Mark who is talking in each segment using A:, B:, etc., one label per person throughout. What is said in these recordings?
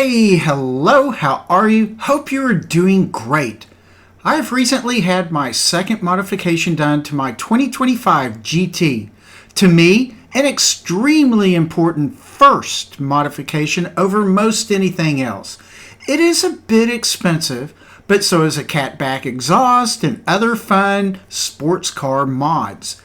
A: Hey, hello, how are you? Hope you are doing great. I've recently had my second modification done to my 2025 GT. To me, an extremely important first modification over most anything else. It is a bit expensive, but so is a catback exhaust and other fun sports car mods.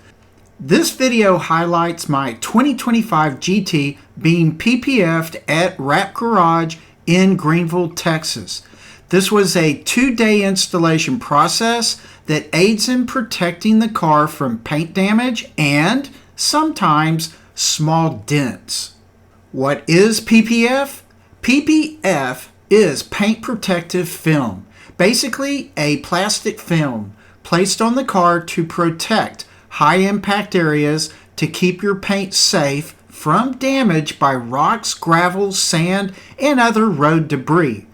A: This video highlights my 2025 GT being PPF'd at Wrap Garage in Greenville, Texas. This was a 2-day installation process that aids in protecting the car from paint damage and sometimes small dents. What is PPF? PPF is paint protective film, basically a plastic film placed on the car to protect high impact areas to keep your paint safe from damage by rocks, gravel, sand, and other road debris.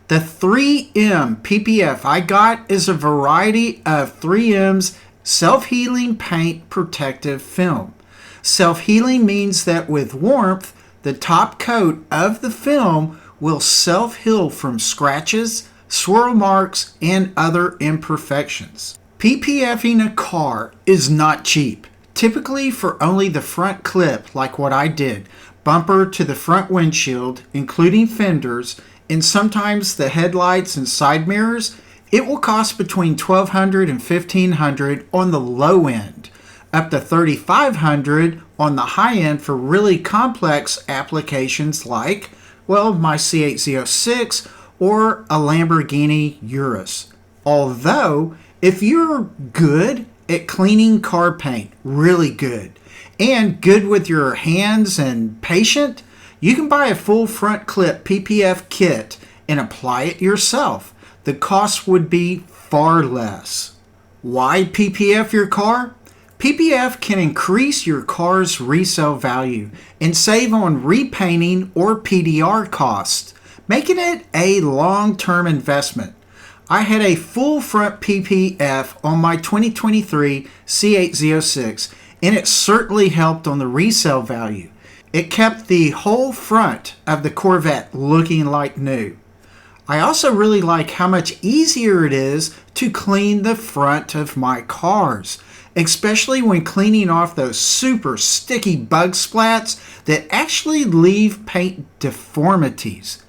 A: The 3M PPF I got is a variety of 3M's self-healing paint protective film. Self-healing means that with warmth, the top coat of the film will self-heal from scratches, swirl marks, and other imperfections. PPFing a car is not cheap. Typically for only the front clip, like what I did, bumper to the front windshield, including fenders, and sometimes the headlights and side mirrors, it will cost between $1,200 and $1,500 on the low end, up to $3,500 on the high end for really complex applications like, well, my C8Z06 or a Lamborghini Urus. Although, if you're good at cleaning car paint, really good, and good with your hands and patient, you can buy a full front clip PPF kit and apply it yourself. The cost would be far less. Why PPF your car? PPF can increase your car's resale value and save on repainting or PDR costs, making it a long-term investment. I had a full front PPF on my 2023 C8Z06, and it certainly helped on the resale value. It kept the whole front of the Corvette looking like new. I also really like how much easier it is to clean the front of my cars, especially when cleaning off those super sticky bug splats that actually leave paint deformities.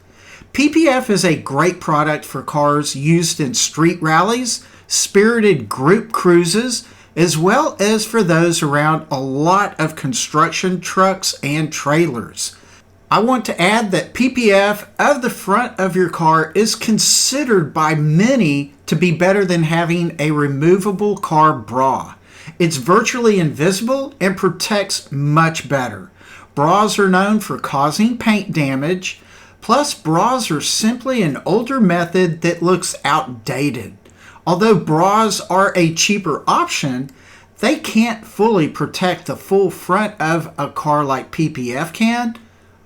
A: PPF is a great product for cars used in street rallies, spirited group cruises, as well as for those around a lot of construction trucks and trailers. I want to add that PPF of the front of your car is considered by many to be better than having a removable car bra. It's virtually invisible and protects much better. Bras are known for causing paint damage. Plus, bras are simply an older method that looks outdated. Although bras are a cheaper option, they can't fully protect the full front of a car like PPF can,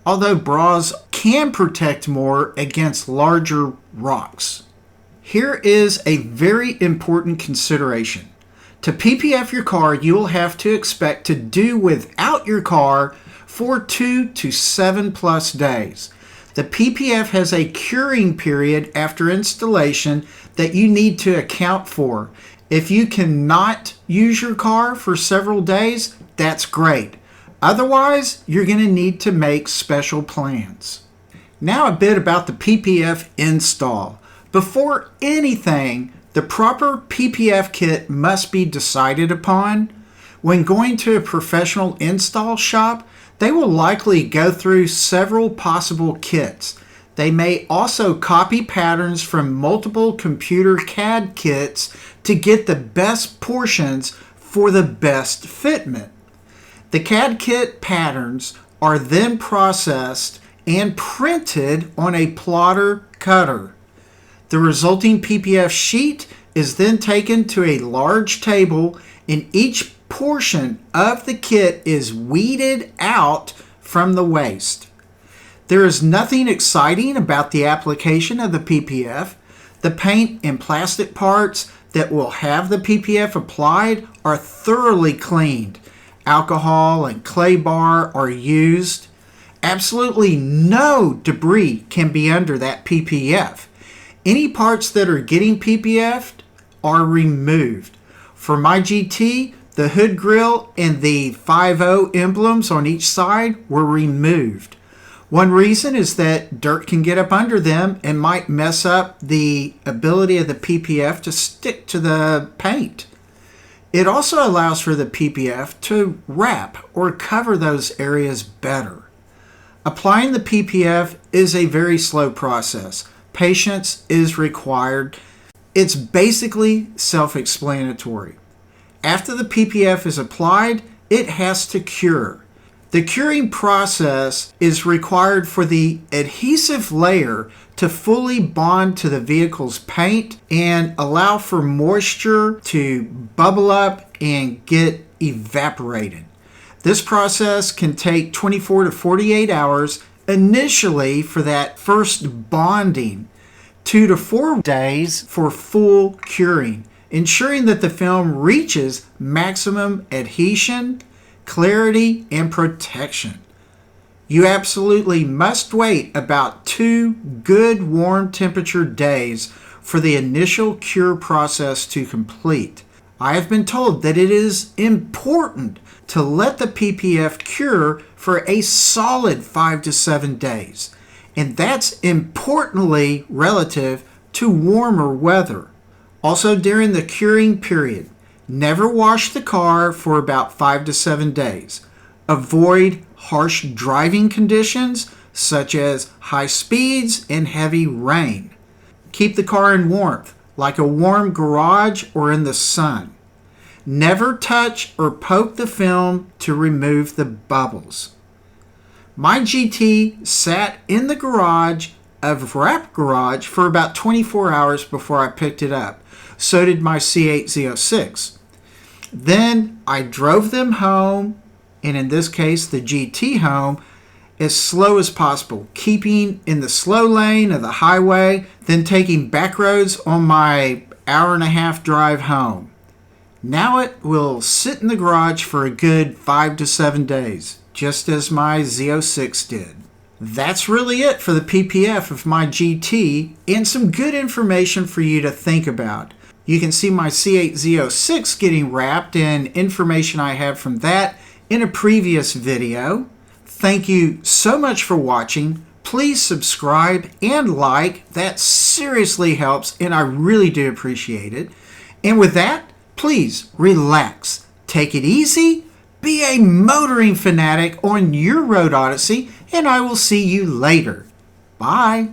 A: although bras can protect more against larger rocks. Here is a very important consideration. To PPF your car, you will have to expect to do without your car for 2 to 7+ days. The PPF has a curing period after installation that you need to account for. If you cannot use your car for several days, that's great. Otherwise, you're going to need to make special plans. Now a bit about the PPF install. Before anything, the proper PPF kit must be decided upon. When going to a professional install shop, they will likely go through several possible kits. They may also copy patterns from multiple computer CAD kits to get the best portions for the best fitment. The CAD kit patterns are then processed and printed on a plotter cutter. The resulting PPF sheet is then taken to a large table, and each portion of the kit is weeded out from the waste. There is nothing exciting about the application of the PPF. The paint and plastic parts that will have the PPF applied are thoroughly cleaned. Alcohol and clay bar are used. Absolutely no debris can be under that PPF. Any parts that are getting PPF'd are removed. For my GT, the hood grille and the 5.0 emblems on each side were removed. One reason is that dirt can get up under them and might mess up the ability of the PPF to stick to the paint. It also allows for the PPF to wrap or cover those areas better. Applying the PPF is a very slow process. Patience is required. It's basically self-explanatory. After the PPF is applied, it has to cure. The curing process is required for the adhesive layer to fully bond to the vehicle's paint and allow for moisture to bubble up and get evaporated. This process can take 24 to 48 hours initially for that first bonding, 2 to 4 days for full curing, ensuring that the film reaches maximum adhesion, clarity, and protection. You absolutely must wait about 2 good warm temperature days for the initial cure process to complete. I have been told that it is important to let the PPF cure for a solid 5 to 7 days, and that's importantly relative to warmer weather. Also, during the curing period, never wash the car for about 5 to 7 days. Avoid harsh driving conditions such as high speeds and heavy rain. Keep the car in warmth, like a warm garage or in the sun. Never touch or poke the film to remove the bubbles. My GT sat in the garage of Wrap Garage for about 24 hours before I picked it up. So did my C8 Z06. Then I drove them home, and in this case the GT home, as slow as possible, keeping in the slow lane of the highway, then taking back roads on my hour-and-a-half drive home. Now it will sit in the garage for a good 5 to 7 days, just as my Z06 did. That's really it for the PPF of my GT, and some good information for you to think about. You can see my C8 Z06 getting wrapped and information I have from that in a previous video. Thank you so much for watching. Please subscribe and like. That seriously helps, and I really do appreciate it. And with that, please relax, take it easy, be a motoring fanatic on your Road Odyssey, and I will see you later. Bye.